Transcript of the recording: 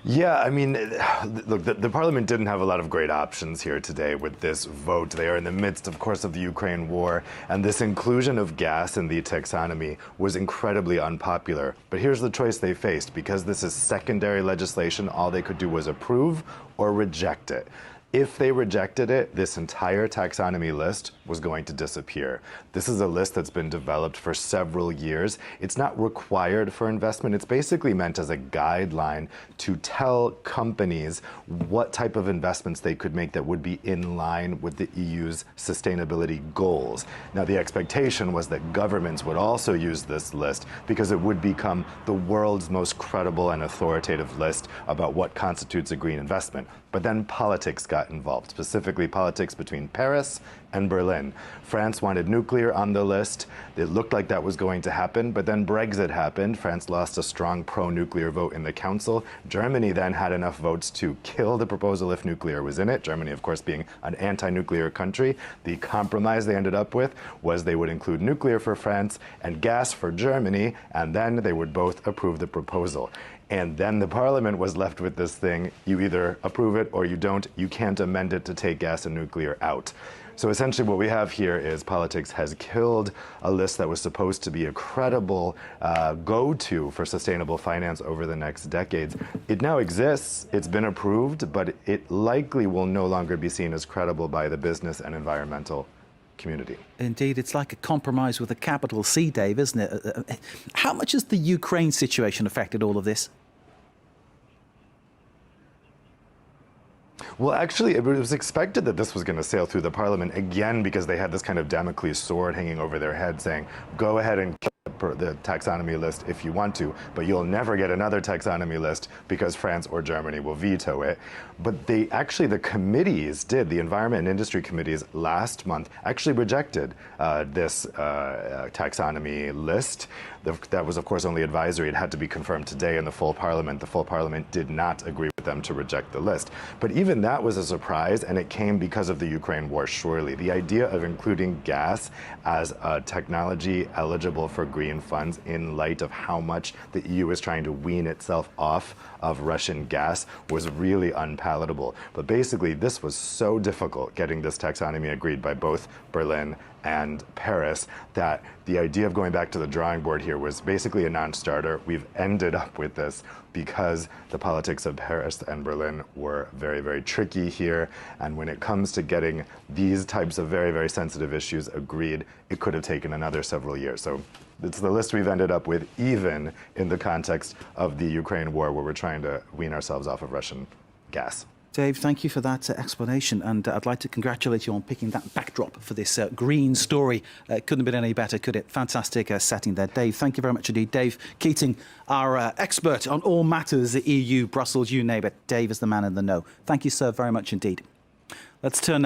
Yeah, I mean, look, the parliament didn't have a lot of great options here today with this vote. They are in the midst, of course, of the Ukraine war, and this inclusion of gas in the taxonomy was incredibly unpopular. But here's the choice they faced. Because this is secondary legislation, all they could do was approve or reject it. If they rejected it, this entire taxonomy list was going to disappear. This is a list that's been developed for several years. It's not required for investment. It's basically meant as a guideline to tell companies what type of investments they could make that would be in line with the EU's sustainability goals. Now, the expectation was that governments would also use this list because it would become the world's most credible and authoritative list about what constitutes a green investment. But then politics got involved, specifically politics between Paris and Berlin. France wanted nuclear on the list. It looked like that was going to happen, but then Brexit happened. France lost a strong pro-nuclear vote in the Council. Germany then had enough votes to kill the proposal if nuclear was in it. Germany, of course, being an anti-nuclear country. The compromise they ended up with was they would include nuclear for France and gas for Germany, and then they would both approve the proposal. And then the parliament was left with this thing: you either approve it or you don't. You can't amend it to take gas and nuclear out. So essentially what we have here is politics has killed a list that was supposed to be a credible go-to for sustainable finance over the next decades. It now exists, it's been approved, but it likely will no longer be seen as credible by the business and environmental community. Indeed, it's like a compromise with a capital C, Dave, isn't it? How much has the Ukraine situation affected all of this? Well, actually, it was expected that this was going to sail through the parliament again, because they had this kind of Damocles sword hanging over their head saying, go ahead and kill the taxonomy list if you want to, but you'll never get another taxonomy list because France or Germany will veto it. But the committees did, the Environment and Industry Committees last month actually rejected this taxonomy list. That was, of course, only advisory. It had to be confirmed today in the full parliament. The full parliament did not agree with them to reject the list. But even that was a surprise, and it came because of the Ukraine war, surely. The idea of including gas as a technology eligible for green funds in light of how much the EU is trying to wean itself off of Russian gas was really unpalatable. But basically, this was so difficult, getting this taxonomy agreed by both Berlin and Paris, that the idea of going back to the drawing board here was basically a non-starter. We've ended up with this because the politics of Paris and Berlin were very, very tricky here. And when it comes to getting these types of very, very sensitive issues agreed, it could have taken another several years. So it's the list we've ended up with, even in the context of the Ukraine war, where we're trying to wean ourselves off of Russian gas. Dave, thank you for that explanation, and I'd like to congratulate you on picking that backdrop for this green story. It couldn't have been any better, could it? Fantastic setting there. Dave, thank you very much indeed. Dave Keating, our expert on all matters EU, Brussels, you name it. Dave is the man in the know. Thank you, sir, very much indeed. Let's turn now